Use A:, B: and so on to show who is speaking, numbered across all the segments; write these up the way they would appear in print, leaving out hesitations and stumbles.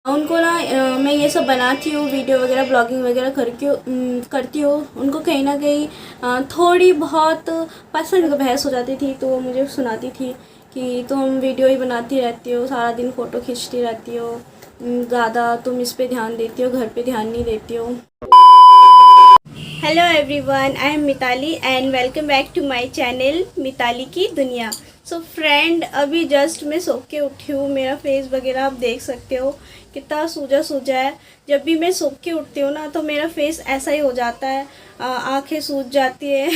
A: उनको ना मैं ये सब बनाती हूँ, वीडियो वगैरह ब्लॉगिंग वगैरह करती हूँ। उनको कहीं ना कहीं थोड़ी बहुत पसंद बहस हो जाती थी, तो वो मुझे सुनाती थी कि तुम वीडियो ही बनाती रहती हो, सारा दिन फ़ोटो खींचती रहती हो, ज़्यादा तुम इस पे ध्यान देती हो, घर पे ध्यान नहीं देती हो। Hello everyone, I am Mitali and welcome back to my channel Mitali की दुनिया। सो फ्रेंड, अभी जस्ट मैं सो के उठी हूँ। मेरा फेस वगैरह आप देख सकते हो कितना सूजा सूजा है। जब भी मैं सो के उठती हूँ ना, तो मेरा फेस ऐसा ही हो जाता है। आंखें सूज जाती है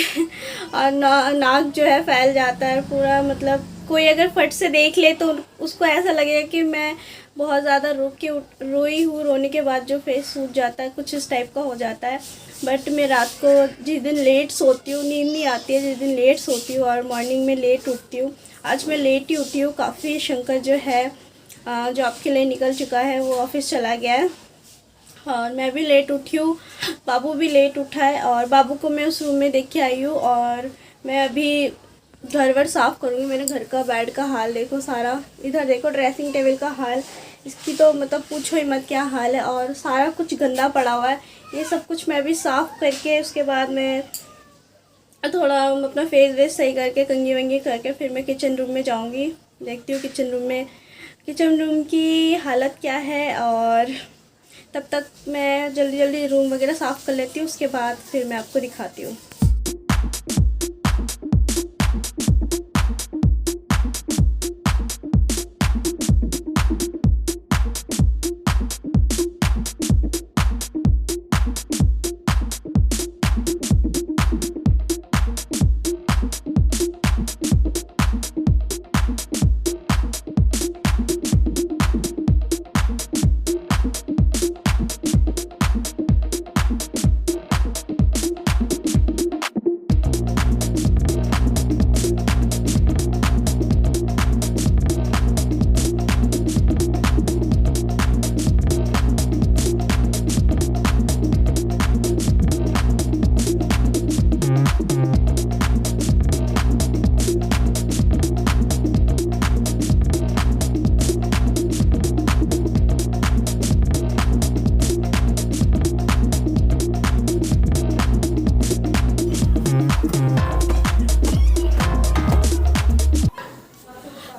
A: और नाक जो है फैल जाता है पूरा। मतलब कोई अगर फट से देख ले तो उसको ऐसा लगेगा कि मैं बहुत ज़्यादा रोई हूँ। रोने के बाद जो फेस सूज जाता है, कुछ इस टाइप का हो जाता है। बट मैं रात को जिस दिन लेट सोती हूँ, नींद नहीं आती है जिस दिन लेट सोती हूँ, और मॉर्निंग में लेट उठती हूँ। आज मैं लेट ही उठी हूँ काफ़ी। शंकर जो है जॉब के लिए निकल चुका है, वो ऑफिस चला गया है और मैं भी लेट उठी हूँ। बाबू भी लेट उठा है और बाबू को मैं उस रूम में देख के आई हूँ। और मैं अभी घर वर साफ़ करूँगी। मैंने घर का बेड का हाल देखो सारा, इधर देखो ड्रेसिंग टेबल का हाल, इसकी तो मतलब पूछो ही मत क्या हाल है। और सारा कुछ गंदा पड़ा हुआ है। ये सब कुछ मैं भी साफ़ करके उसके बाद मैं थोड़ा अपना फेस वेस सही करके कंघी वंगी करके फिर मैं किचन रूम में जाऊंगी। देखती हूँ किचन रूम की हालत क्या है। और तब तक मैं जल्दी जल्दी रूम वगैरह साफ़ कर लेती हूँ, उसके बाद फिर मैं आपको दिखाती हूँ।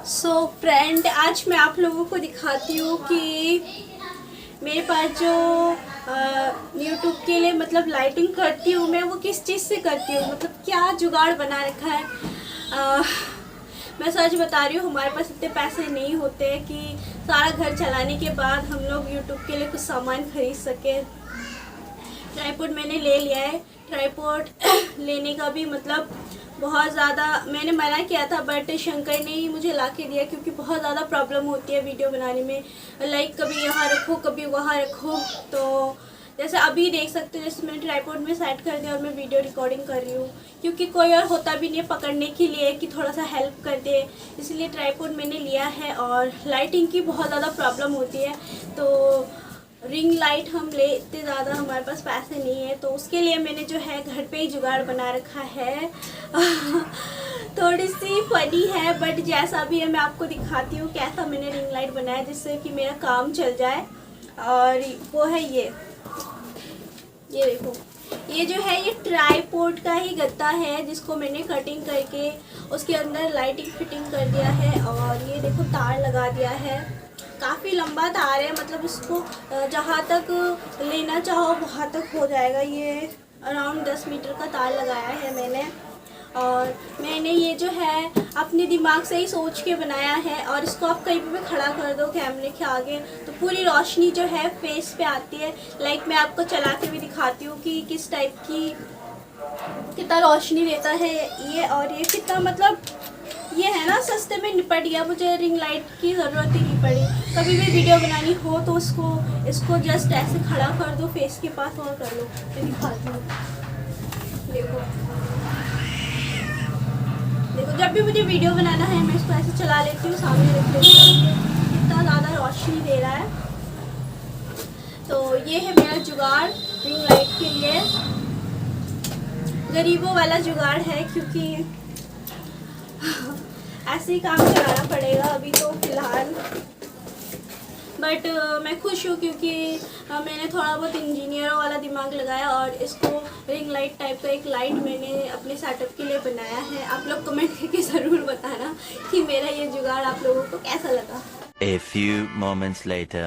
A: सो फ्रेंड, आज मैं आप लोगों को दिखाती हूँ कि मेरे पास जो यूट्यूब के लिए मतलब लाइटिंग करती हूँ मैं, वो किस चीज़ से करती हूँ, मतलब क्या जुगाड़ बना रखा है। मैं सच बता रही हूँ, हमारे पास इतने पैसे नहीं होते कि सारा घर चलाने के बाद हम लोग यूट्यूब के लिए कुछ सामान खरीद सके। ट्राईपॉड मैंने ले लिया है। ट्राईपॉड लेने का भी मतलब बहुत ज़्यादा मैंने मना किया था, बट शंकर ने ही मुझे ला के दिया, क्योंकि बहुत ज़्यादा प्रॉब्लम होती है वीडियो बनाने में। लाइक कभी यहाँ रखो कभी वहाँ रखो। तो जैसे अभी देख सकते हो, जैसे मैंने ट्राईपॉड में सेट कर दिया और मैं वीडियो रिकॉर्डिंग कर रही हूँ, क्योंकि कोई और होता भी नहीं पकड़ने के लिए कि थोड़ा सा हेल्प कर दे, इसलिए ट्राईपॉड मैंने लिया है। और लाइटिंग की बहुत ज़्यादा प्रॉब्लम होती है, तो रिंग लाइट हम ले इतने ज़्यादा हमारे पास पैसे नहीं है, तो उसके लिए मैंने जो है घर पे ही जुगाड़ बना रखा है। थोड़ी सी फनी है, बट जैसा भी है मैं आपको दिखाती हूँ कैसा मैंने रिंग लाइट बनाया जिससे कि मेरा काम चल जाए। और वो है ये देखो, ये जो है ये ट्राईपॉड का ही गद्दा है, जिसको मैंने कटिंग करके उसके अंदर लाइटिंग फिटिंग कर दिया है। और ये देखो तार लगा दिया है, काफ़ी लंबा तार है, मतलब इसको जहाँ तक लेना चाहो वहाँ तक हो जाएगा। ये अराउंड 10 मीटर का तार लगाया है मैंने। और मैंने ये जो है अपने दिमाग से ही सोच के बनाया है। और इसको आप कहीं पे भी खड़ा कर दो कैमरे के आगे, तो पूरी रोशनी जो है फेस पे आती है। लाइक मैं आपको चला के भी दिखाती हूँ कि किस टाइप की कितना रोशनी देता है ये। और ये कितना मतलब ये है ना, सस्ते में निपट गया, मुझे रिंग लाइट की ज़रूरत ही नहीं पड़ी। कभी भी वीडियो बनानी हो तो इसको जस्ट ऐसे खड़ा कर दो फेस के पास और कर लो। मैं दिखाती हूँ, देखो जब भी मुझे वीडियो बनाना है मैं इसको ऐसे चला लेती हूँ, सामने रख लेती हूँ, कितना ज़्यादा रोशनी दे रहा है। तो ये है मेरा जुगाड़ रिंग लाइट के लिए, गरीबों वाला जुगाड़ है, क्योंकि ऐसे ही काम चलाना पड़ेगा अभी तो फिलहाल। बट मैं खुश हूँ क्योंकि मैंने थोड़ा बहुत इंजीनियरों वाला दिमाग लगाया और इसको रिंग लाइट टाइप का एक लाइट मैंने अपने सेटअप के लिए बनाया है। आप लोग कमेंट करके ज़रूर बताना कि मेरा ये जुगाड़ आप लोगों को कैसा लगा।
B: A few moments later.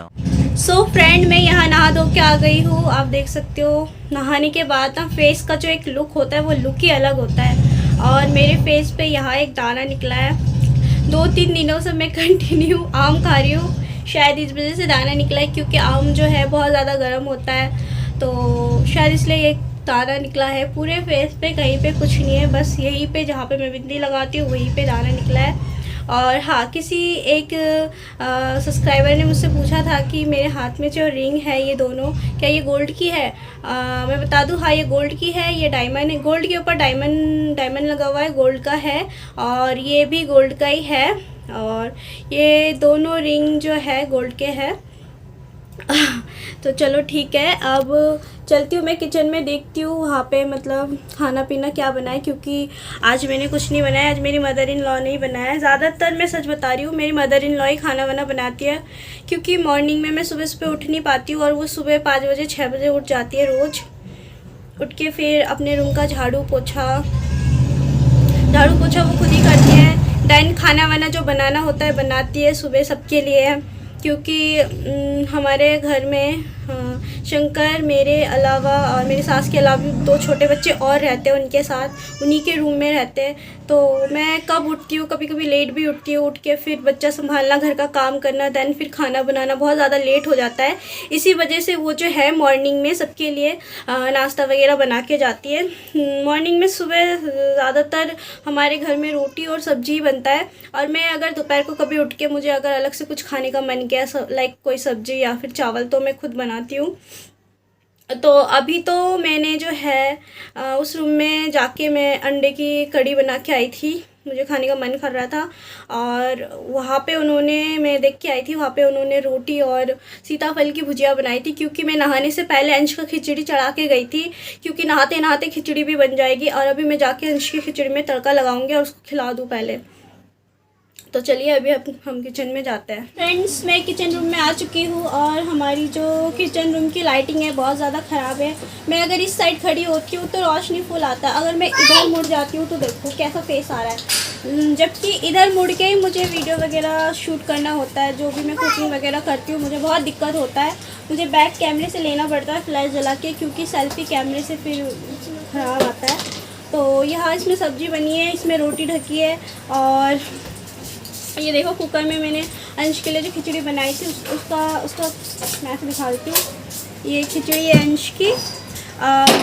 A: So friend, मैं यहाँ नहा धो के आ गई हूँ। आप देख सकते हो नहाने के बाद ना फेस का जो एक लुक होता है वो लुक ही अलग होता है। और मेरे फेस पे यहाँ एक दाना निकला है। 2-3 दिनों से मैं कंटिन्यू आम खा रही हूँ, शायद इस वजह से दाना निकला है क्योंकि आम जो है बहुत ज़्यादा गर्म होता है, तो शायद इसलिए ये दाना निकला है। पूरे फेस पे कहीं पे कुछ नहीं है, बस यहीं पे जहाँ पे मैं बिंदी लगाती हूँ वहीं पे दाना निकला है। और हाँ, किसी एक सब्सक्राइबर ने मुझसे पूछा था कि मेरे हाथ में जो रिंग है ये दोनों क्या ये गोल्ड की है। मैं बता दूँ, हाँ ये गोल्ड की है। ये डायमंड है, गोल्ड के ऊपर डायमंड लगा हुआ है, गोल्ड का है। और ये भी गोल्ड का ही है। और ये दोनों रिंग जो है गोल्ड के हैं। तो चलो ठीक है, अब चलती हूँ मैं किचन में, देखती हूँ वहाँ पे मतलब खाना पीना क्या बनाए, क्योंकि आज मैंने कुछ नहीं बनाया। आज मेरी मदर इन लॉ ने ही बनाया है। ज़्यादातर मैं सच बता रही हूँ, मेरी मदर इन लॉ ही खाना वाना बनाती है, क्योंकि मॉर्निंग में मैं सुबह सुबह उठ नहीं पाती हूँ और वो सुबह 5 बजे 6 बजे उठ जाती है रोज़। उठ के फिर अपने रूम का झाड़ू पोछा वो खुद ही करती है। देन खाना वाना जो बनाना होता है बनाती है सुबह सबके लिए, क्योंकि हमारे घर में शंकर मेरे अलावा और मेरी सास के अलावा 2 छोटे बच्चे और रहते हैं, उनके साथ उन्हीं के रूम में रहते हैं। तो मैं कब उठती हूँ, कभी कभी लेट भी उठती हूँ। उठ के फिर बच्चा संभालना, घर का काम करना, देन फिर खाना बनाना, बहुत ज़्यादा लेट हो जाता है। इसी वजह से वो जो है मॉर्निंग में सबके लिए नाश्ता वगैरह बना के जाती है। मॉर्निंग में सुबह ज़्यादातर हमारे घर में रोटी और सब्जी बनता है, और मैं अगर दोपहर को कभी उठ के मुझे अगर अलग से कुछ खाने का मन किया, लाइक कोई सब्जी या फिर चावल, तो मैं खुद बनाती हूँ। तो अभी तो मैंने जो है उस रूम में जाके मैं अंडे की कड़ी बना के आई थी, मुझे खाने का मन कर रहा था। और वहाँ पे मैं देख के आई थी, वहाँ पे उन्होंने रोटी और सीताफल की भुजिया बनाई थी, क्योंकि मैं नहाने से पहले अंश का खिचड़ी चढ़ा के गई थी, क्योंकि नहाते नहाते खिचड़ी भी बन जाएगी। और अभी मैं जाके अंश की खिचड़ी में तड़का लगाऊंगी और उसको खिला दूँ पहले। तो चलिए अभी हम किचन में जाते हैं। फ्रेंड्स, मैं किचन रूम में आ चुकी हूँ और हमारी जो किचन रूम की लाइटिंग है बहुत ज़्यादा ख़राब है। मैं अगर इस साइड खड़ी होती हूँ तो रोशनी फुल आता है, अगर मैं इधर मुड़ जाती हूँ तो देखो कैसा फेस आ रहा है। जबकि इधर मुड़ के ही मुझे वीडियो वगैरह शूट करना होता है, जो भी मैं कुकिंग वगैरह करती हूँ मुझे बहुत दिक्कत होता है। मुझे बैक कैमरे से लेना पड़ता है फ्लैश जला के, क्योंकि सेल्फी कैमरे से फिर ख़राब आता है। तो यहाँ इसमें सब्ज़ी बनी है, इसमें रोटी ढकी है। और ये देखो कुकर में मैंने अंश के लिए जो खिचड़ी बनाई थी उसका मैं आपको दिखा देती हूँ। ये खिचड़ी है अंश की।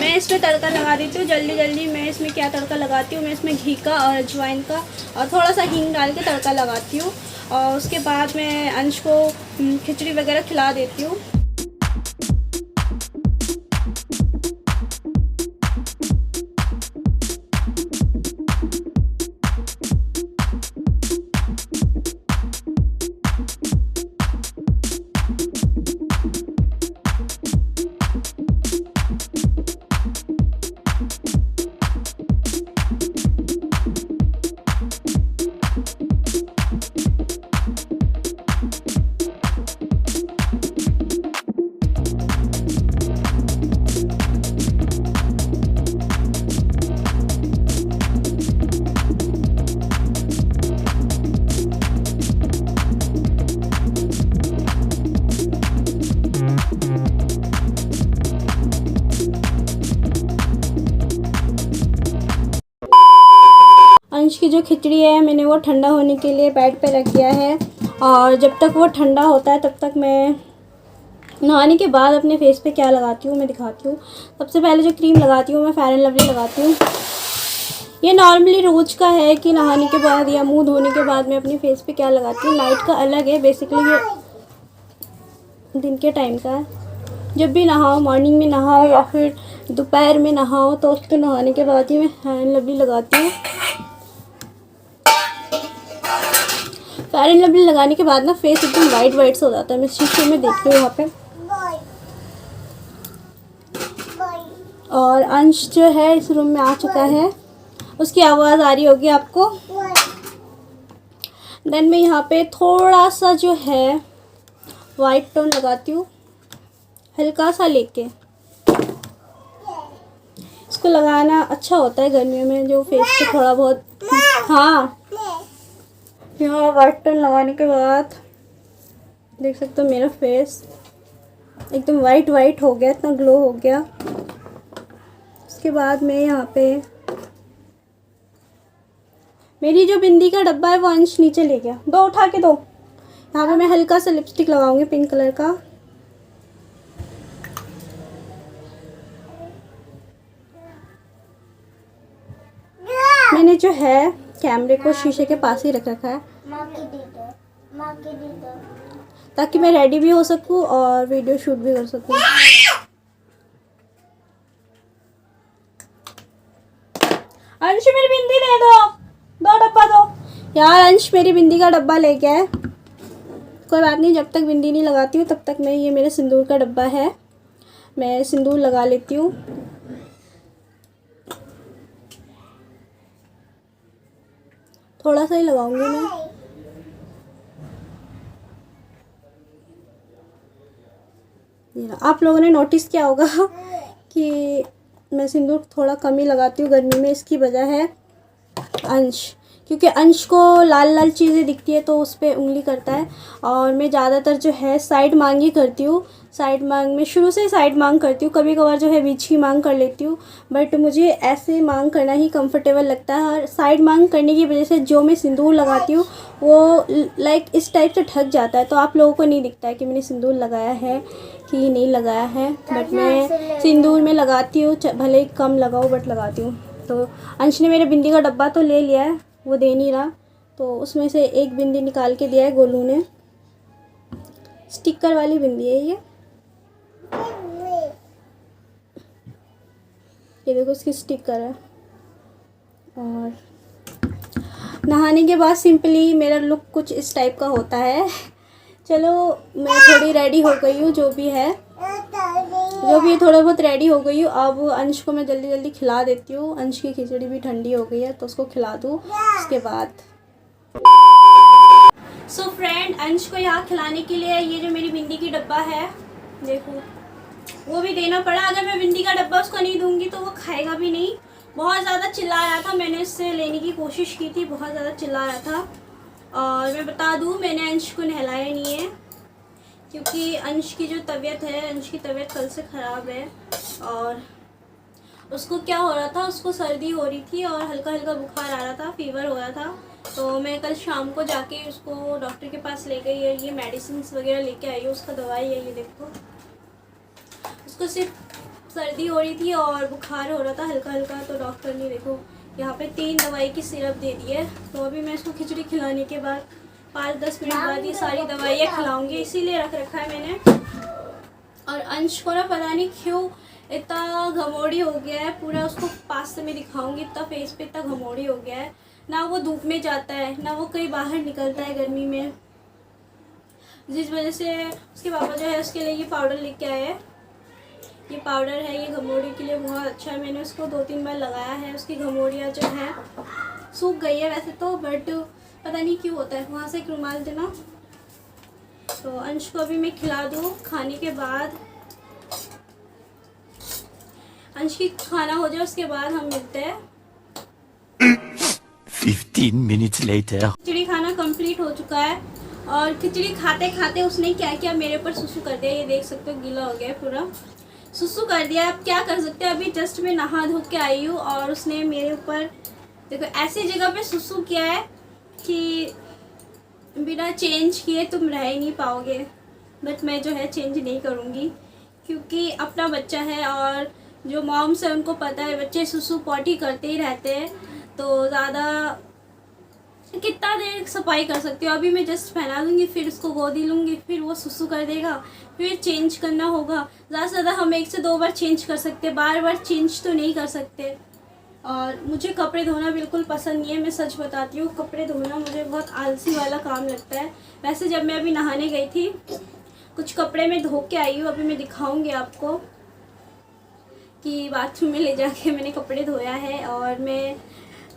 A: मैं इसमें तड़का लगा देती हूँ जल्दी। मैं इसमें क्या तड़का लगाती हूँ, मैं इसमें घी का और अजवाइन का और थोड़ा सा हींग डाल के तड़का लगाती हूँ। और उसके बाद मैं अंश को खिचड़ी वगैरह खिला देती हूँ। अंश की जो खिचड़ी है मैंने वो ठंडा होने के लिए बेड पे रख दिया है, और जब तक वो ठंडा होता है तब तक मैं नहाने के बाद अपने फेस पे क्या लगाती हूँ मैं दिखाती हूँ। सबसे पहले जो क्रीम लगाती हूँ मैं फेयर एंड लवली लगाती हूँ। ये नॉर्मली रोज़ का है कि नहाने के बाद या मुंह धोने के बाद मैं अपने फेस पे क्या लगाती हूँ। नाइट का अलग है, बेसिकली ये दिन के टाइम का है। जब भी नहाओ, मॉर्निंग में नहाओ या फिर दोपहर में नहाओ, तो उसके नहाने के बाद ही मैं फेयर एंड लवली लगाती हूँ। फेयर एंड लवली लगाने के बाद ना फेस एकदम वाइट से हो जाता है। मैं शीशे में देखती हूँ यहाँ पे। और अंश जो है इस रूम में आ चुका है, उसकी आवाज़ आ रही होगी आपको। देन मैं यहाँ पे थोड़ा सा जो है वाइट टोन लगाती हूँ हल्का सा लेके। इसको लगाना अच्छा होता है गर्मियों में, जो फेस पे थोड़ा बहुत। हाँ, यहाँ वाइट टोन लगाने के बाद देख सकते हो मेरा फेस एकदम वाइट वाइट हो गया, इतना ग्लो हो गया। उसके बाद मैं यहाँ पे मेरी जो बिंदी का डब्बा है वो अंश नीचे ले गया, दो उठा के दो। यहाँ पे मैं हल्का सा लिपस्टिक लगाऊंगी पिंक कलर का। मैंने जो है कैमरे को शीशे के पास ही रख रखा है ताकि मैं रेडी भी हो सकूं और वीडियो शूट भी कर सकूं। अंश मेरी बिंदी दे दो, दो डब्बा दो। यार अंश मेरी बिंदी का डब्बा ले गया है। कोई बात नहीं, जब तक बिंदी नहीं लगाती हूँ तब तक मैं, ये मेरे सिंदूर का डब्बा है, मैं सिंदूर लगा लेती हूँ। थोड़ा सा ही लगाऊंगी मैं। आप लोगों ने नोटिस किया होगा कि मैं सिंदूर थोड़ा कम ही लगाती हूँ गर्मी में। इसकी वजह है अंश, क्योंकि अंश को लाल लाल चीज़ें दिखती है तो उस पर उंगली करता है। और मैं ज़्यादातर जो है साइड मांग ही करती हूँ। साइड मांग में शुरू से साइड मांग करती हूँ, कभी कभार जो है बीच की मांग कर लेती हूँ, बट मुझे ऐसे मांग करना ही कंफर्टेबल लगता है। और साइड मांग करने की वजह से जो मैं सिंदूर लगाती हूँ वो लाइक इस टाइप से ढक जाता है, तो आप लोगों को नहीं दिखता है कि मैंने सिंदूर लगाया है कि नहीं लगाया है। बट मैं सिंदूर में लगाती हूँ, भले ही कम लगाऊँ बट लगाती हूँ। तो अंश ने मेरे बिंदी का डब्बा तो ले लिया है, वो दे नहीं रहा, तो उसमें से एक बिंदी निकाल के दिया है गोलू ने। स्टिकर वाली बिंदी है ये देखो इसकी स्टिकर है। और नहाने के बाद सिंपली मेरा लुक कुछ इस टाइप का होता है। चलो मैं थोड़ी रेडी हो गई हूँ, जो भी है थोड़ा बहुत रेडी हो गई हूँ। अब अंश को मैं जल्दी जल्दी खिला देती हूँ। अंश की खिचड़ी भी ठंडी हो गई है तो उसको खिला दूँ। उसके बाद सो फ्रेंड, अंश को यहाँ खिलाने के लिए ये जो मेरी बिंदी की डब्बा है, देखो वो भी देना पड़ा। अगर मैं बिंदी का डब्बा उसको नहीं दूंगी तो वो खाएगा भी नहीं। बहुत ज़्यादा चिल्ला रहा था, मैंने इससे लेने की कोशिश की थी, बहुत ज़्यादा चिल्ला रहा था। और मैं बता दूँ, मैंने अंश को नहलाया नहीं है क्योंकि अंश की जो तबीयत है, अंश की तबीयत कल से ख़राब है। और उसको क्या हो रहा था, उसको सर्दी हो रही थी और हल्का हल्का बुखार आ रहा था, फीवर हो रहा था। तो मैं कल शाम को जाके उसको डॉक्टर के पास ले गई है, ये मेडिसिन वगैरह लेके आई हूँ। उसका दवाई है ये देखो। उसको सिर्फ सर्दी हो रही थी और बुखार हो रहा था हल्का हल्का, तो डॉक्टर ने देखो यहाँ पे 3 दवाई की सिरप दे दी है। तो अभी मैं इसको खिचड़ी खिलाने के बाद 5-10 मिनट बाद ये सारी दवाइयाँ खिलाऊंगी, इसीलिए रख रखा है मैंने। और अंश को ना पता नहीं क्यों इतना घमौड़ी हो गया है, पूरा उसको पास से मैं दिखाऊंगी, इतना फेस पे इतना घमौड़ी हो गया है। ना वो धूप में जाता है, ना वो कहीं बाहर निकलता है गर्मी में, जिस वजह से उसके पापा जो है उसके लिए ये पाउडर लेके आए हैं। ये पाउडर है, ये घमौड़ी के लिए बहुत अच्छा है। मैंने उसको 2-3 बार लगाया है, उसकी घमौड़ियाँ जो है सूख गई है वैसे तो, बट पता नहीं क्यों होता है। वहाँ से एक रुमाल देना। तो अंश को अभी मैं खिला दूँ। खाने के बाद अंश की खाना हो जाए उसके बाद हम मिलते हैं।
B: 15 minutes later.
A: खिचड़ी खाना कंप्लीट हो चुका है और खिचड़ी खाते खाते उसने क्या किया, मेरे ऊपर सुसु कर दिया। ये देख सकते हो, गीला हो गया है पूरा, सुसु कर दिया। अब क्या कर सकते हैं, अभी जस्ट मैं नहा धो के आई हूँ और उसने मेरे ऊपर देखो ऐसी जगह पे सुसु किया है कि बिना चेंज किए तुम रह ही नहीं पाओगे। बट मैं जो है चेंज नहीं करूँगी क्योंकि अपना बच्चा है और जो मॉम्स है उनको पता है बच्चे सुसु पॉटी करते ही रहते हैं, तो ज़्यादा कितना देर सफाई कर सकती हो। अभी मैं जस्ट पहना दूँगी, फिर उसको गोदी लूँगी, फिर वो सुसु कर देगा, फिर चेंज करना होगा। ज़्यादा से ज़्यादा हम 1 से 2 बार चेंज कर सकते, बार बार चेंज तो नहीं कर सकते। और मुझे कपड़े धोना बिल्कुल पसंद नहीं है, मैं सच बताती हूँ। कपड़े धोना मुझे बहुत आलसी वाला काम लगता है। वैसे जब मैं अभी नहाने गई थी, कुछ कपड़े मैं धो के आई हूँ, अभी मैं दिखाऊँगी आपको कि बाथरूम में ले जाके मैंने कपड़े धोया है। और मैं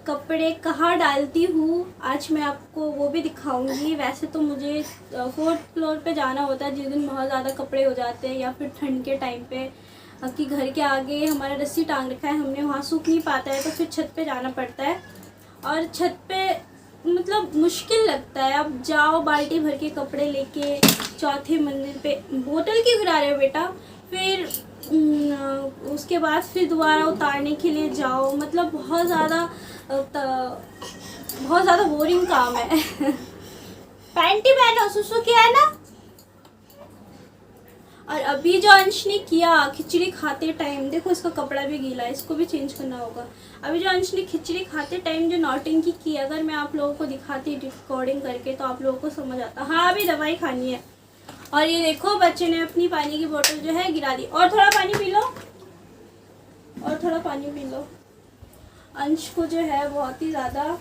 A: कपड़े कहाँ डालती हूँ आज मैं आपको वो भी दिखाऊंगी। वैसे तो मुझे 4th फ्लोर पे जाना होता है जिस दिन बहुत ज़्यादा कपड़े हो जाते हैं, या फिर ठंड के टाइम पे कि घर के आगे हमारा रस्सी टांग रखा है हमने, वहाँ सूख नहीं पाता है तो फिर छत पे जाना पड़ता है। और छत पे मतलब मुश्किल लगता है, अब जाओ बाल्टी भर के कपड़े लेके 4थे मंजिल पे, बोतल क्यों गिरा रहे हो बेटा, फिर उसके बाद फिर दोबारा उतारने के लिए जाओ, मतलब बहुत ज़्यादा बोरिंग काम है। पैंटी पहनो, सुसु किया है ना। और अभी जो अंश ने किया खिचड़ी खाते टाइम, देखो इसका कपड़ा भी गीला है, इसको भी चेंज करना होगा। अभी जो अंश ने खिचड़ी खाते टाइम जो नौटंकी की, अगर मैं आप लोगों को दिखाती रिकॉर्डिंग करके तो आप लोगों को समझ आता। हाँ अभी दवाई खानी है। और ये देखो बच्चे ने अपनी पानी की बोतल जो है गिरा दी। और थोड़ा पानी पी लो, और थोड़ा पानी पी लो। अंश को जो है बहुत ही ज़्यादा,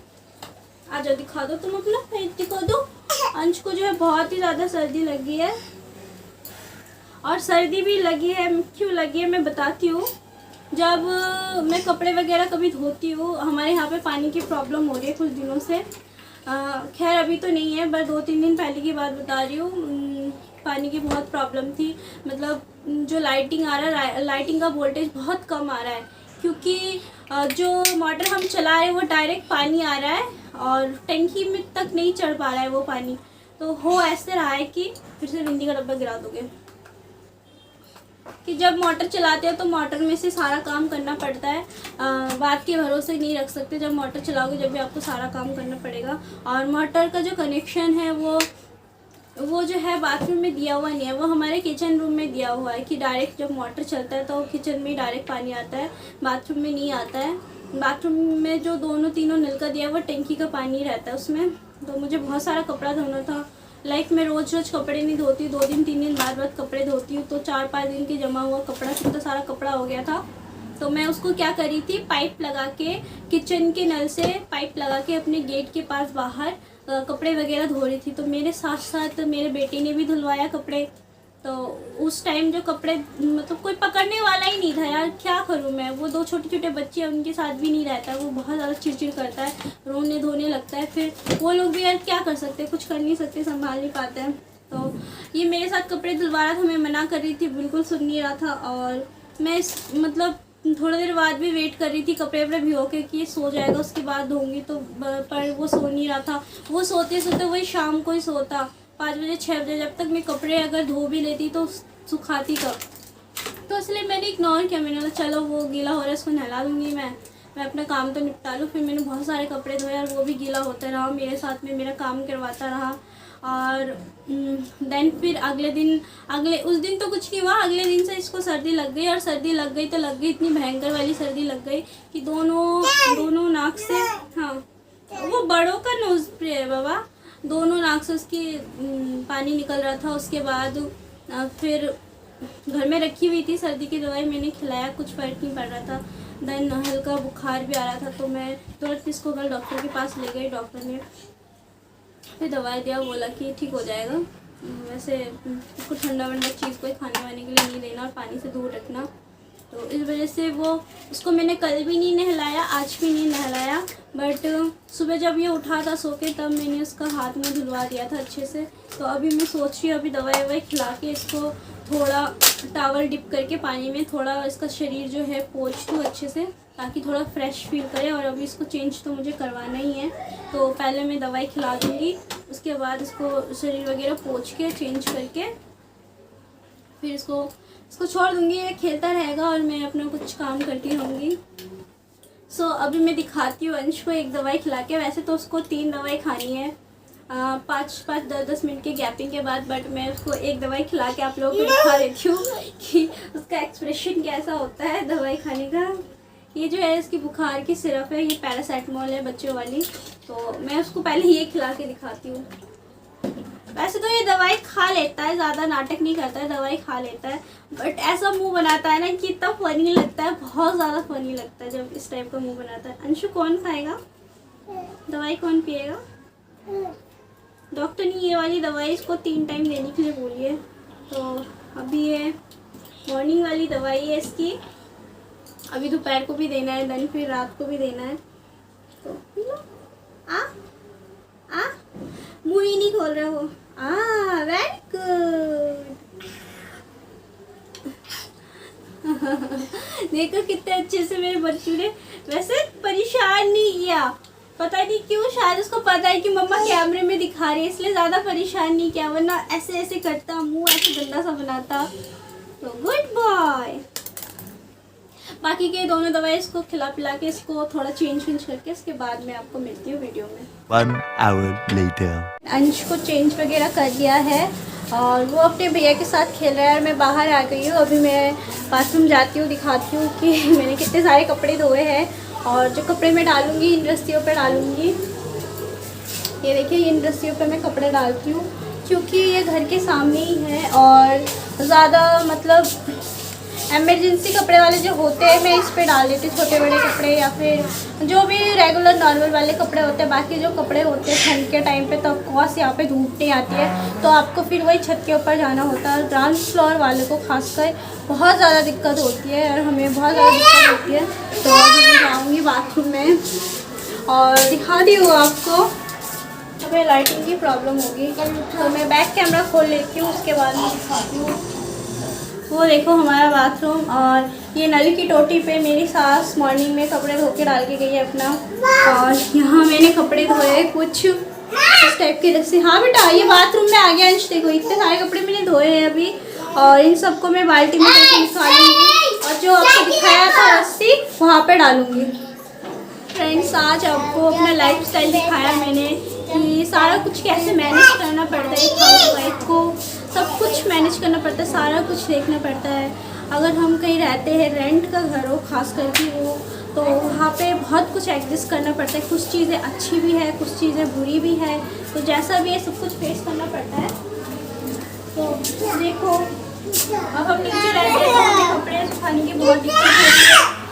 A: आ जाओ दिखा दो तुम अपना फेस दिखा दो। अंश को जो है बहुत ही ज़्यादा सर्दी लगी है, और सर्दी भी लगी है, क्यों लगी है मैं बताती हूँ। जब मैं कपड़े वगैरह कभी धोती हूँ, हमारे यहाँ पे पानी की प्रॉब्लम हो रही है कुछ दिनों से, खैर अभी तो नहीं है, बस 2-3 दिन पहले की बात बता रही हूँ। पानी की बहुत प्रॉब्लम थी, मतलब जो लाइटिंग आ रहा है, लाइटिंग का वोल्टेज बहुत कम आ रहा है, क्योंकि जो मोटर हम चला रहे हैं वो डायरेक्ट पानी आ रहा है और टंकी में तक नहीं चढ़ पा रहा है वो पानी। तो हो ऐसे रहा है कि फिर से बिंदी का डब्बा गिरा दोगे, कि जब मोटर चलाते हो तो मोटर में से सारा काम करना पड़ता है, बात के भरोसे नहीं रख सकते। जब मोटर चलाओगे जब भी आपको सारा काम करना पड़ेगा। और मोटर का जो कनेक्शन है वो जो है बाथरूम में दिया हुआ नहीं है, वो हमारे किचन रूम में दिया हुआ है, कि डायरेक्ट जब मोटर चलता है तो किचन में डायरेक्ट पानी आता है, बाथरूम में नहीं आता है। बाथरूम में जो दोनों तीनों नलका दिया हुआ टंकी का पानी रहता है उसमें। तो मुझे बहुत सारा कपड़ा धोना था, लाइक मैं रोज़ कपड़े नहीं धोती, 2-3 दिन बाद कपड़े धोती हूँ, तो 4-5 दिन के जमा हुआ कपड़ा, कितना सारा कपड़ा हो गया था। तो मैं उसको क्या करी थी, पाइप लगा के, किचन के नल से पाइप लगा के अपने गेट के पास बाहर कपड़े वगैरह धो रही थी। तो मेरे साथ साथ मेरे बेटे ने भी धुलवाया कपड़े। तो उस टाइम जो कपड़े, मतलब कोई पकड़ने वाला ही नहीं था यार, क्या करूँ मैं। वो 2 छोटे बच्चे हैं, उनके साथ भी नहीं रहता, वो बहुत ज़्यादा चिड़चिड़ करता है, रोने धोने लगता है। फिर वो लोग भी यार क्या कर सकते हैं, कुछ कर नहीं सकते, संभाल नहीं पाते हैं। तो ये मेरे साथ कपड़े धुलवा रहा था, मैं मना कर रही थी, बिल्कुल सुन नहीं रहा था। और मैं मतलब थोड़ी देर बाद भी वेट कर रही थी कपड़े वपड़े भिगो के कि सो जाएगा उसके बाद धोऊंगी, तो पर वो सो नहीं रहा था। वो सोते सोते वही शाम को ही सोता, 5 बजे 6 बजे। जब तक मैं कपड़े अगर धो भी लेती तो सुखाती कब, तो इसलिए मैंने इग्नोर किया। मैंने कहा चलो वो गीला हो रहा है, इसको नहला दूँगी, मैं अपना काम तो निपटा लूँ। फिर मैंने बहुत सारे कपड़े धोए और वो भी गीला होता रहा, मेरे साथ में मेरा काम करवाता रहा। और देन फिर उस दिन तो कुछ नहीं हुआ, अगले दिन से इसको सर्दी लग गई। और सर्दी लग गई तो लग गई, इतनी भयंकर वाली सर्दी लग गई कि दोनों नाक से, हाँ वो बड़ों का नोज स्प्रे है बाबा, दोनों नाक से उसकी पानी निकल रहा था। उसके बाद फिर घर में रखी हुई थी सर्दी की दवाई, मैंने खिलाया, कुछ फ़र्क नहीं पड़ रहा था। देन हल्का बुखार भी आ रहा था, तो मैं तुरंत इसको कल डॉक्टर के पास ले गई। डॉक्टर ने फिर दवाई दिया, बोला कि ठीक हो जाएगा। वैसे इसको ठंडा वंडा चीज़ कोई खाने वाने के लिए नहीं देना और पानी से दूर रखना। तो इस वजह से उसको मैंने कल भी नहीं नहलाया, आज भी नहीं नहलाया। बट सुबह जब ये उठा था सो के, तब मैंने उसका हाथ मुँह धुलवा दिया था अच्छे से। तो अभी मैं सोच रही हूँ अभी दवाई खिला के इसको थोड़ा टावल डिप करके पानी में थोड़ा इसका शरीर जो है पोंछ दूँ अच्छे से, ताकि थोड़ा फ्रेश फील करे। और अभी इसको चेंज तो मुझे करवाना ही है, तो पहले मैं दवाई खिला दूँगी, उसके बाद इसको शरीर वगैरह पोंछ के चेंज करके फिर इसको छोड़ दूँगी। ये खेलता रहेगा और मैं अपना कुछ काम करती रहूँगी। सो अभी मैं दिखाती हूँ अंश को एक दवाई खिला के। वैसे तो उसको 3 दवाई खानी है 5-10 मिनट के गैपिंग के बाद, बट मैं उसको एक दवाई खिला के आप लोगों को दिखा देती हूँ कि उसका एक्सप्रेशन कैसा होता है दवाई खाने का। ये जो है इसकी बुखार की सिरप है, ये पैरासेटामोल है बच्चों वाली, तो मैं उसको पहले ये खिला के दिखाती हूँ। वैसे तो ये दवाई खा लेता है, ज़्यादा नाटक नहीं करता है, दवाई खा लेता है, बट ऐसा मुंह बनाता है ना कि इतना फनी लगता है, बहुत ज़्यादा फनी लगता है जब इस टाइप का मुंह बनाता है। अंशु कौन खाएगा दवाई, कौन पिएगा? डॉक्टर ने ये वाली दवाई इसको 3 टाइम देने के लिए बोली है। तो अभी ये मॉर्निंग वाली दवाई है इसकी, अभी दोपहर को भी देना है, देन फिर रात को भी देना है। इसको, पी लो। आ आ मुंह ही नहीं खोल रहे हो। Very good. देखो कितने अच्छे से मेरे बच्चों ने वैसे परेशान नहीं किया, पता नहीं क्यों, शायद उसको पता है कि मम्मा कैमरे में दिखा रही है इसलिए ज़्यादा परेशान नहीं किया, वरना ऐसे ऐसे करता, मुंह ऐसे गंदा सा बनाता। तो गुड बॉय। बाकी के दोनों दवाई इसको खिला पिला के इसको थोड़ा चेंज करके इसके बाद मैं आपको मिलती हूँ वीडियो में।
B: 1 hour later.
A: अंश को चेंज वगैरह कर दिया है और वो अपने भैया के साथ खेल रहा है और मैं बाहर आ गई हूँ। अभी मैं बाथरूम जाती हूँ, दिखाती हूँ कि मैंने कितने सारे कपड़े धोए हैं और जो कपड़े मैं डालूँगी इन रस्सियों पर डालूँगी। ये देखिए, इन रस्सियों पर मैं कपड़े डालती हूँ क्योंकि ये घर के सामने ही है और ज़्यादा मतलब एमरजेंसी कपड़े वाले जो होते हैं मैं इस पे डाल देती हूँ, छोटे बड़े कपड़े या फिर जो भी रेगुलर नॉर्मल वाले कपड़े होते हैं। बाकी जो कपड़े होते हैं ठंड के टाइम पे तो ऑफकोर्स यहाँ पे धूप नहीं आती है तो आपको फिर वही छत के ऊपर जाना होता है। ग्राउंड फ्लोर वाले को खासकर बहुत ज़्यादा दिक्कत होती है और हमें बहुत ज़्यादा दिक्कत होती है। तो अभी मैं जाऊँगी बाथरूम में और दिखा दी हूँ आपको। हमें लाइटिंग की प्रॉब्लम होगी तो मैं बैक कैमरा खोल लेती हूँ, उसके बाद मैं दिखाती हूँ। वो देखो हमारा बाथरूम और ये नल की टोटी पे मेरी सास मॉर्निंग में कपड़े धो के डाल के गई है अपना। और यहाँ मैंने कपड़े धोए कुछ इस टाइप की रस्सी। हाँ बेटा, ये बाथरूम में आ गया अंश, देखो इतने सारे कपड़े मैंने धोए हैं अभी और इन सबको मैं बाल्टी में करके निकालूंगी और जो आपको दिखाया था रस्सी वहाँ पे डालूंगी। फ्रेंड्स, आज आपको अपना लाइफस्टाइल दिखाया मैंने कि सारा कुछ कैसे मैनेज करना पड़ता है, हाउसवाइफ को सब कुछ मैनेज करना पड़ता है, सारा कुछ देखना पड़ता है। अगर हम कहीं रहते हैं, रेंट का घर हो खास करके वो, तो वहाँ पे बहुत कुछ एडजस्ट करना पड़ता है। कुछ चीज़ें अच्छी भी है, कुछ चीज़ें बुरी भी है, तो जैसा भी है सब कुछ फेस करना पड़ता है। तो देखो अब हम नीचे रहते हैं तो हमें कपड़े सुखाने की बहुत दिक्कत होती है।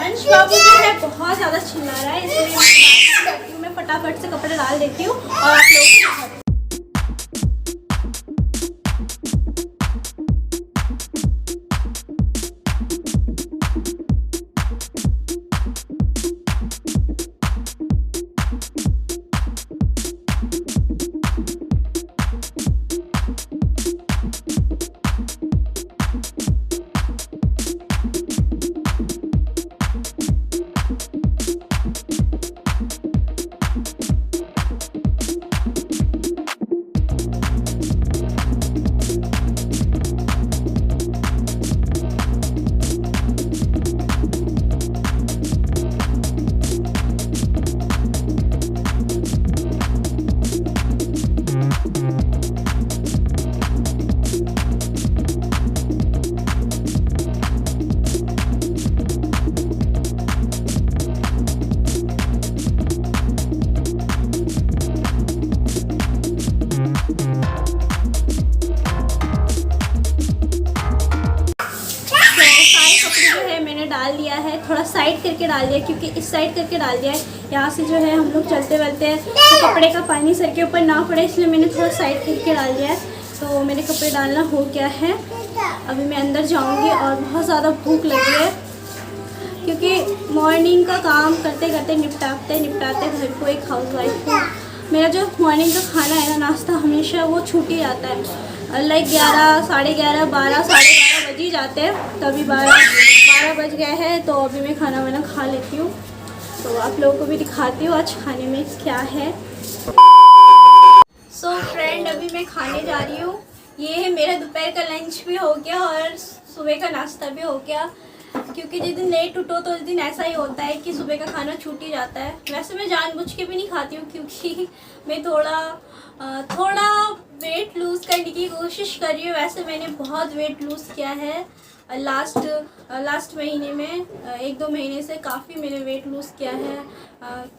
A: अंश बाबू जो है बहुत ज़्यादा चिल्ला रहा है इसलिए मैं फटाफट से कपड़े डाल देती हूँ और आप लोगों को दिखाती हूँ। डाल दिया है, थोड़ा साइड करके डाल दिया क्योंकि इस साइड करके डाल दिया है, यहाँ से जो है हम लोग चलते चलते हैं तो कपड़े का पानी सर के ऊपर ना पड़े, इसलिए मैंने थोड़ा साइड करके डाल दिया है। तो मेरे कपड़े डालना हो गया है, अभी मैं अंदर जाऊँगी और बहुत ज़्यादा भूख लगी है क्योंकि मॉर्निंग का काम करते करते निपटाते घर को, एक हाउसवाइफ को मेरा जो मॉर्निंग का खाना है ना, नाश्ता हमेशा वो छूट ही जाता है। लाइक 11, साढ़े 11, 12, साढ़े 12 बज ही जाते हैं। तो अभी 12 बज गए हैं तो अभी मैं खाना वाना खा लेती हूँ। तो आप लोगों को भी दिखाती हूँ आज खाने में क्या है। सो फ्रेंड, अभी मैं खाने जा रही हूँ। ये है मेरा दोपहर का लंच भी हो गया और सुबह का नाश्ता भी हो गया क्योंकि जिस दिन लेट उठो तो उस दिन ऐसा ही होता है कि सुबह का खाना छूट ही जाता है। वैसे मैं जानबूझ के भी नहीं खाती हूँ क्योंकि मैं थोड़ा वेट लूज़ करने की कोशिश कर रही हूँ। वैसे मैंने बहुत वेट लूज़ किया है लास्ट महीने में, 1-2 महीने से काफ़ी मैंने वेट लूज़ किया है।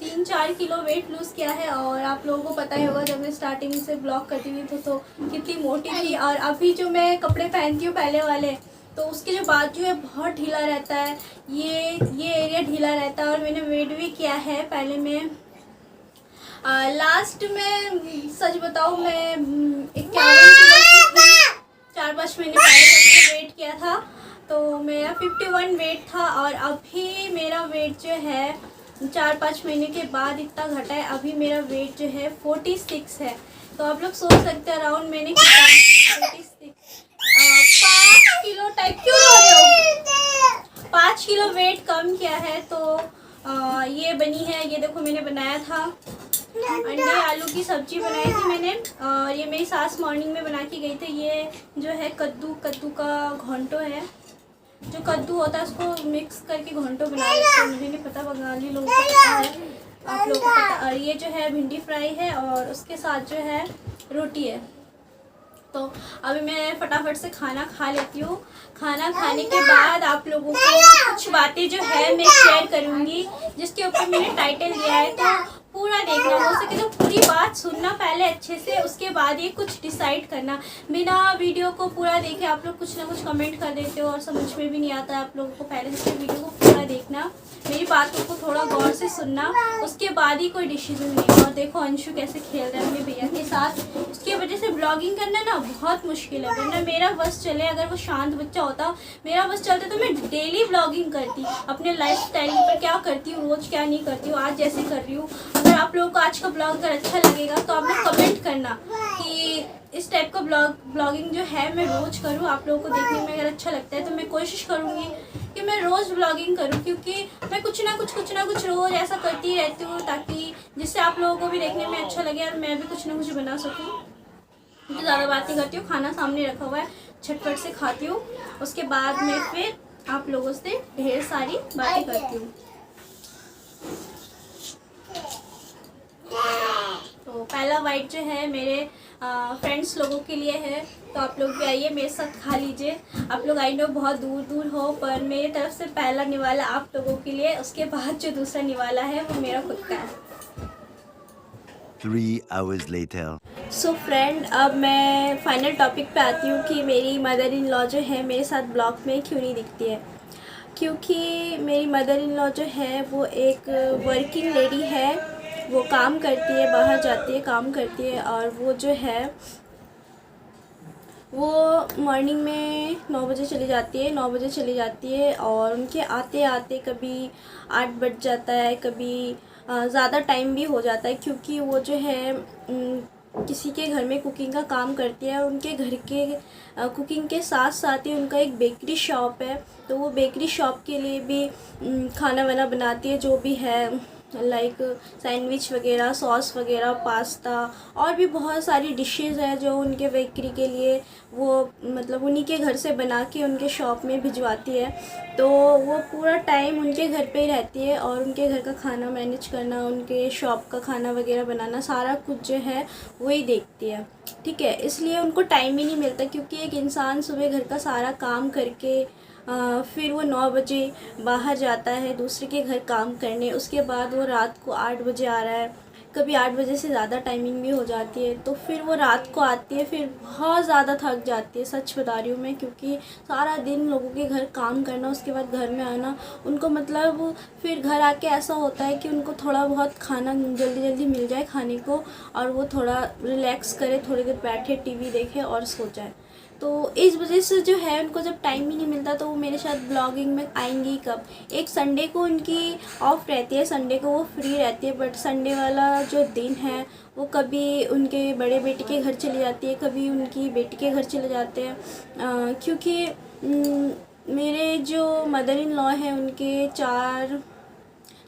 A: 3-4 किलो वेट लूज़ किया है। और आप लोगों को पता ही होगा जब मैं स्टार्टिंग से ब्लॉग करती थी तो कितनी मोटी थी। और अभी जो मैं कपड़े पहनती हूँ पहले वाले, तो उसके जो बाजू है बहुत ढीला रहता है, ये एरिया ढीला रहता है। और मैंने वेट भी किया है पहले में, लास्ट में सच बताऊँ मैं 51 किलो 4-5 महीने पहले वेट किया था तो मेरा 51 वेट था। और अभी मेरा वेट जो है 4-5 महीने के बाद इतना घटा है। अभी मेरा वेट जो है 46 है। तो आप लोग सोच सकते हैं अराउंड मैंने 46 5 किलो टाइप क्यों हो रहे हो, 5 किलो वेट कम किया है। तो ये बनी है, ये देखो मैंने बनाया था अंडे आलू की सब्जी बनाई थी मैंने, और ये मेरी सास मॉर्निंग में बना के गई थी। ये जो है कद्दू का घोंटो है, जो कद्दू होता है उसको मिक्स करके घोंटो बना लेते हैं। मुझे नहीं पता, बंगाली लोगों को पता है, आप लोगों को पता। और ये जो है भिंडी फ्राई है और उसके साथ जो है रोटी है। तो अभी मैं फटाफट से खाना खा लेती हूँ। खाना खाने के बाद आप लोगों को कुछ बातें जो है मैं शेयर करूँगी, जिसके ऊपर मैंने टाइटल दिया है। तो पूरा देखना, हो सके तो पूरी बात सुनना पहले अच्छे से, उसके बाद ये कुछ डिसाइड करना। बिना वीडियो को पूरा देखे आप लोग कुछ ना कुछ कमेंट कर देते हो और समझ में भी नहीं आता है आप लोगों को। पहले से वीडियो को पूरा देखना, मेरी बातों को थोड़ा गौर से सुनना, उसके बाद ही कोई डिसीजन लेना। और देखो अंशु कैसे खेल रहा है अपने भैया के साथ, उसकी वजह से ब्लॉगिंग करना ना बहुत मुश्किल है। वरना मेरा बस चले, अगर वो शांत बच्चा होता, मेरा बस चलता तो मैं डेली ब्लॉगिंग करती, अपने लाइफ स्टाइल पर क्या करती हूँ, रोज़ क्या नहीं करती हूँ, आज जैसे कर रही हूँ। अगर आप लोगों को आज का ब्लॉग अगर अच्छा लगेगा तो आप लोग कमेंट करना कि इस टाइप का ब्लॉगिंग जो है मैं रोज़ करूँ। आप लोगों को देखने में अगर अच्छा लगता है तो मैं कोशिश करूँगी कि मैं रोज़ ब्लॉगिंग करूँ, क्योंकि मैं कुछ ना कुछ रोज़ ऐसा करती रहती हूँ, ताकि जिससे आप लोगों को भी देखने में अच्छा लगे और मैं भी कुछ ना कुछ बना सकूँ। तो ज़्यादा बात नहीं करती हूँ, खाना सामने रखा हुआ है, झटपट से खाती हूँ। उसके बाद मैं फिर आप लोगों से ढेर सारी बातें करती हूँ। तो पहला बाइट जो है मेरे फ्रेंड्स लोगों के लिए है, तो आप लोग भी आइए मेरे साथ खा लीजिए। आप लोग आई नो बहुत दूर दूर हो, पर मेरी तरफ से पहला निवाला आप लोगों के लिए, उसके बाद जो दूसरा निवाला है वो मेरा खुद का है।
B: 3 hours later.
A: सो फ्रेंड, अब मैं फाइनल टॉपिक पे आती हूँ कि मेरी मदर इन लॉ जो है मेरे साथ ब्लॉग में क्यों नहीं दिखती है। क्योंकि मेरी मदर इन लॉ जो है वो एक वर्किंग लेडी है, वो काम करती है, बाहर जाती है, काम करती है। और वो जो है वो मॉर्निंग में 9 बजे चली जाती है, 9 बजे चली जाती है। और उनके आते आते कभी 8 बज जाता है, कभी ज़्यादा टाइम भी हो जाता है, क्योंकि वो जो है किसी के घर में कुकिंग का काम करती है। और उनके घर के कुकिंग के साथ साथ ही उनका एक बेकरी शॉप है, तो वो बेकरी शॉप के लिए भी खाना वाना बनाती है, जो भी है लाइक सैंडविच वगैरह, सॉस वगैरह, पास्ता, और भी बहुत सारी डिशेज़ है जो उनके बेकरी के लिए वो मतलब उन्हीं के घर से बना के उनके शॉप में भिजवाती है। तो वो पूरा टाइम उनके घर पे ही रहती है और उनके घर का खाना मैनेज करना, उनके शॉप का खाना वगैरह बनाना, सारा कुछ जो है वही देखती है। ठीक है, इसलिए उनको टाइम ही नहीं मिलता, क्योंकि एक इंसान सुबह घर का सारा काम करके फिर वो 9 बजे बाहर जाता है दूसरे के घर काम करने, उसके बाद वो रात को 8 बजे आ रहा है, कभी 8 बजे से ज़्यादा टाइमिंग भी हो जाती है। तो फिर वो रात को आती है, फिर बहुत ज़्यादा थक जाती है, सच बता रही हूँ मैं, क्योंकि सारा दिन लोगों के घर काम करना, उसके बाद घर में आना, उनको मतलब फिर घर आके ऐसा होता है कि उनको थोड़ा बहुत खाना जल्दी जल्दी मिल जाए खाने को, और वो थोड़ा रिलैक्स करे, थोड़ी देर बैठे टीवी देखे और सो जाए। तो इस वजह से जो है उनको जब टाइम ही नहीं मिलता, तो वो मेरे साथ ब्लॉगिंग में आएंगी कब। एक संडे को उनकी ऑफ रहती है, संडे को वो फ्री रहती है, बट संडे वाला जो दिन है वो कभी उनके बड़े बेटे के घर चली जाती है, कभी उनकी बेटी के घर चले जाते हैं। क्योंकि मेरे जो मदर इन लॉ हैं उनके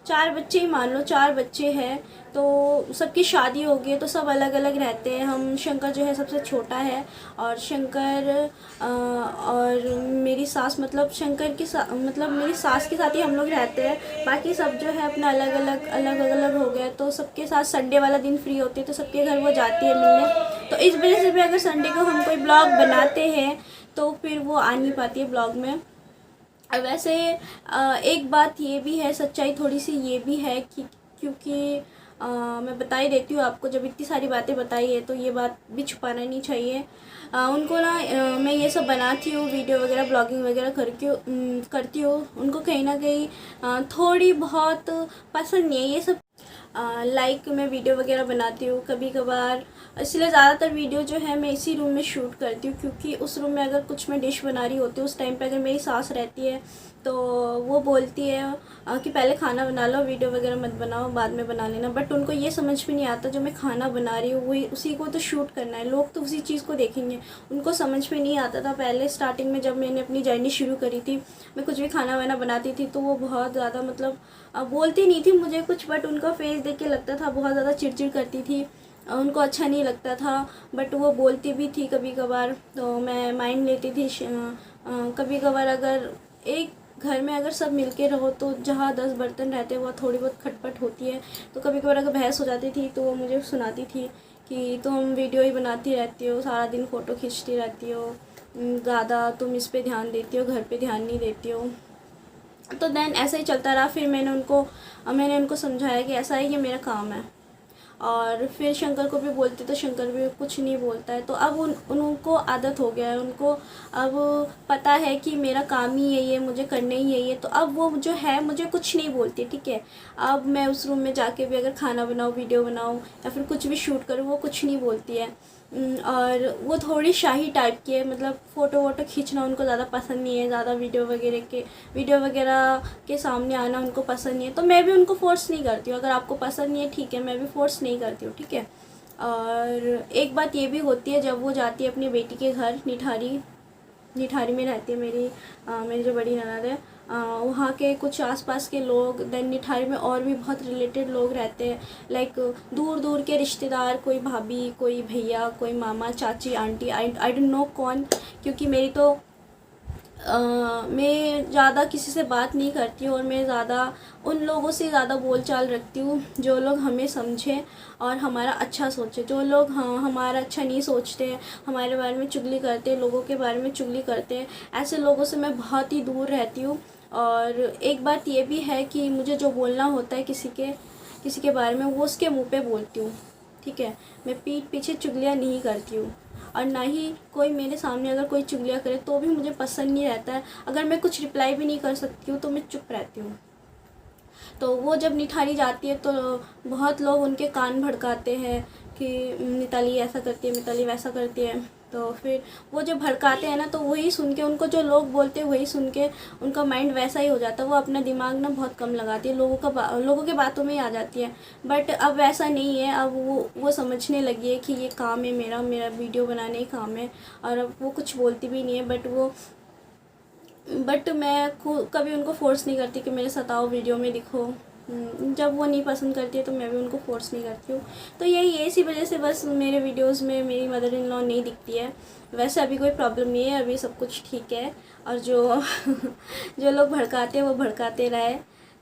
A: चार बच्चे ही मान लो, 4 बच्चे हैं, तो सबकी शादी हो गई है, तो सब अलग अलग रहते हैं। हम शंकर जो है सबसे छोटा है, और शंकर और मेरी सास, मतलब शंकर की मतलब मेरी सास के साथ ही हम लोग रहते हैं। बाकी सब जो है अपना अलग अलग हो गया, तो सबके साथ संडे वाला दिन फ्री होती है, तो सबके घर वो जाती है मिलने। तो इस वजह से भी अगर संडे को हम कोई ब्लॉग बनाते हैं तो फिर वो आ नहीं पाती है ब्लॉग में। वैसे एक बात ये भी है, सच्चाई थोड़ी सी ये भी है कि क्योंकि मैं बता ही देती हूँ आपको, जब इतनी सारी बातें बताई है तो ये बात भी छुपाना नहीं चाहिए। उनको ना मैं ये सब बनाती हूँ, वीडियो वगैरह ब्लॉगिंग वगैरह करती हूँ, उनको कहीं ना कहीं थोड़ी बहुत पसंद नहीं है ये सब। लाइक मैं वीडियो वगैरह बनाती हूँ, कभी कभार इसलिए ज़्यादातर वीडियो जो है मैं इसी रूम में शूट करती हूँ, क्योंकि उस रूम में अगर कुछ मैं डिश बना रही होती हूँ उस टाइम पे अगर मेरी सास रहती है तो वो बोलती है कि पहले खाना बना लो, वीडियो वगैरह मत बनाओ, बाद में बना लेना। बट उनको ये समझ में नहीं आता जो मैं खाना बना रही हूँ वही उसी को तो शूट करना है, लोग तो उसी चीज़ को देखेंगे। उनको समझ में नहीं आता था पहले स्टार्टिंग में जब मैंने अपनी जर्नी शुरू करी थी। मैं कुछ भी खाना वाना बनाती थी तो वो बहुत ज़्यादा मतलब बोलती नहीं थी मुझे कुछ, बट उनका फेस देख के लगता था बहुत ज़्यादा चिड़चिड़ करती थी, उनको अच्छा नहीं लगता था। बट वो बोलती भी थी कभी कभार, तो मैं माइंड लेती थी। कभी कभार अगर एक घर में अगर सब मिलके रहो तो जहाँ 10 बर्तन रहते हैं वहाँ थोड़ी बहुत खटपट होती है। तो कभी कभार अगर बहस हो जाती थी तो वो मुझे सुनाती थी कि तुम वीडियो ही बनाती रहती हो, सारा दिन फ़ोटो खींचती रहती हो, ज़्यादा तुम इस पे ध्यान देती हो, घर पे ध्यान नहीं देती हो। तो देन ऐसा ही चलता रहा। फिर मैंने उनको समझाया कि ऐसा है, ये मेरा काम है। और फिर शंकर को भी बोलती तो शंकर भी कुछ नहीं बोलता है। तो अब उनको आदत हो गया है, उनको अब पता है कि मेरा काम ही यही है, मुझे करना ही यही है। तो अब वो जो है मुझे कुछ नहीं बोलती, ठीक है। अब मैं उस रूम में जाके भी अगर खाना बनाऊँ, वीडियो बनाऊँ या फिर कुछ भी शूट करूँ, वो कुछ नहीं बोलती है। और वो थोड़ी शाही टाइप की है, मतलब फ़ोटो वोटो खींचना उनको ज़्यादा पसंद नहीं है, ज़्यादा वीडियो वगैरह के सामने आना उनको पसंद नहीं है। तो मैं भी उनको फ़ोर्स नहीं करती हूँ, अगर आपको पसंद नहीं है ठीक है, मैं भी फ़ोर्स नहीं करती हूँ, ठीक है। और एक बात ये भी होती है, जब वो जाती है अपनी बेटी के घर, निठारी में रहती है मेरी जो बड़ी ननद है, वहाँ के कुछ आसपास के लोग, देन निठारी में और भी बहुत रिलेटेड लोग रहते हैं, लाइक दूर दूर के रिश्तेदार, कोई भाभी, कोई भैया, कोई मामा, चाची, आंटी, आई डोंट नो कौन। क्योंकि मेरी तो मैं ज़्यादा किसी से बात नहीं करती हूँ, और मैं ज़्यादा उन लोगों से ज़्यादा बोलचाल रखती हूँ जो लोग हमें समझें और हमारा अच्छा सोचें। जो लोग हमारा अच्छा नहीं सोचते हैं, हमारे बारे में चुगली करते हैं, लोगों के बारे में चुगली करते हैं, ऐसे लोगों से मैं बहुत ही दूर रहती हूँ। और एक बात ये भी है कि मुझे जो बोलना होता है किसी के बारे में, वो उसके मुँह पे बोलती हूँ, ठीक है। मैं पीठ पीछे चुगलियाँ नहीं करती हूँ, और ना ही कोई मेरे सामने अगर कोई चुगलियाँ करे तो भी मुझे पसंद नहीं रहता है। अगर मैं कुछ रिप्लाई भी नहीं कर सकती हूँ तो मैं चुप रहती हूँ। तो वो जब निठारी जाती है तो बहुत लोग उनके कान भड़काते हैं कि मिताली ऐसा करती है, मिताली वैसा करती है। तो फिर वो जब भड़काते हैं ना, तो वही सुन के, उनको जो लोग बोलते हैं वही सुन के उनका माइंड वैसा ही हो जाता है। वो अपना दिमाग ना बहुत कम लगाती है, लोगों के बातों में ही आ जाती है। बट अब वैसा नहीं है, अब वो समझने लगी है कि ये काम है मेरा वीडियो बनाने ही काम है। और अब वो कुछ बोलती भी नहीं है, बट मैं कभी उनको फ़ोर्स नहीं करती कि मेरे साथ आओ, वीडियो में दिखो। जब वो नहीं पसंद करती है तो मैं भी उनको फ़ोर्स नहीं करती हूँ। तो यही इसी वजह से बस मेरे वीडियोस में मेरी मदर इन लॉ नहीं दिखती है। वैसे अभी कोई प्रॉब्लम नहीं है, अभी सब कुछ ठीक है। और जो लोग भड़काते हैं वो भड़काते रहे,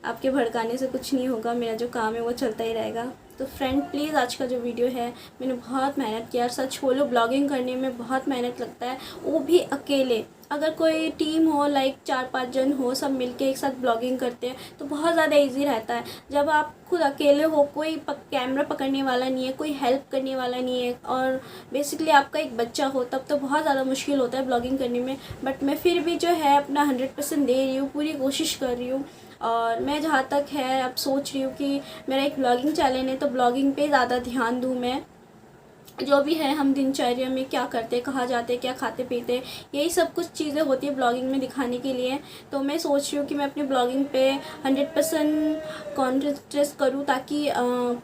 A: आपके भड़काने से कुछ नहीं होगा, मेरा जो काम है वो चलता ही रहेगा। तो फ्रेंड प्लीज़, आज का जो वीडियो है, मैंने बहुत मेहनत किया। और सच बोलो, ब्लॉगिंग करने में बहुत मेहनत लगता है, वो भी अकेले। अगर कोई टीम हो, लाइक 4-5 जन हो, सब मिलके एक साथ ब्लॉगिंग करते हैं तो बहुत ज़्यादा इजी रहता है। जब आप खुद अकेले हो, कोई कैमरा पकड़ने वाला नहीं है, कोई हेल्प करने वाला नहीं है, और बेसिकली आपका एक बच्चा हो, तब तो बहुत ज़्यादा मुश्किल होता है ब्लॉगिंग करने में। बट मैं फिर भी जो है अपना 100% दे रही हूँ, पूरी कोशिश कर रही हूँ। और मैं जहाँ तक है अब सोच रही हूँ कि मेरा एक ब्लॉगिंग चैनल है, तो ब्लॉगिंग पे ज़्यादा ध्यान दूँ मैं। जो भी है, हम दिनचर्या में क्या करते हैं, कहाँ जाते हैं, क्या खाते पीते हैं, यही सब कुछ चीज़ें होती है ब्लॉगिंग में दिखाने के लिए। तो मैं सोच रही हूँ कि मैं अपनी ब्लॉगिंग पे 100% कॉन्सेंट्रेट करूँ, ताकि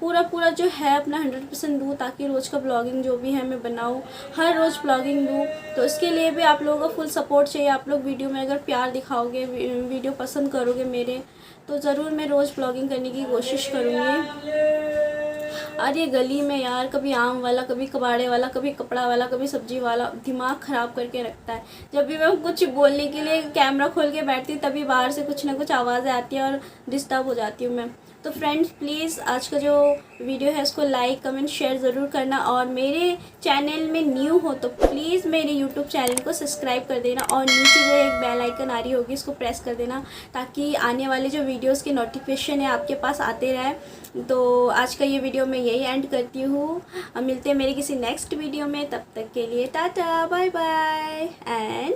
A: पूरा जो है अपना 100% दूँ, ताकि रोज़ का ब्लॉगिंग जो भी है मैं बनाऊँ, हर रोज़ ब्लॉगिंग दूँ। तो इसके लिए भी आप लोगों का फुल सपोर्ट चाहिए। आप लोग वीडियो में अगर प्यार दिखाओगे, वीडियो पसंद करोगे मेरे, तो ज़रूर मैं रोज़ ब्लॉगिंग करने की कोशिश करूँगी। और ये गली में यार, कभी आम वाला, कभी कबाड़े वाला, कभी कपड़ा वाला, कभी सब्जी वाला, दिमाग ख़राब करके रखता है। जब भी मैं कुछ बोलने के लिए कैमरा खोल के बैठती हूँ, तभी बाहर से कुछ ना कुछ आवाज़ें आती है और डिस्टर्ब हो जाती हूँ मैं। तो फ्रेंड्स प्लीज़, आज का जो वीडियो है उसको लाइक, कमेंट, शेयर ज़रूर करना। और मेरे चैनल में न्यू हो तो प्लीज़ मेरे यूट्यूब चैनल को सब्सक्राइब कर देना, और नीचे जो एक बेल आइकन आ रही होगी उसको प्रेस कर देना, ताकि आने वाले जो वीडियोस के नोटिफिकेशन है आपके पास आते रहे। तो आज का ये वीडियो मैं यही एंड करती हूँ। मिलते हैं मेरे किसी नेक्स्ट वीडियो में, तब तक के लिए टाटा, बाय बाय एंड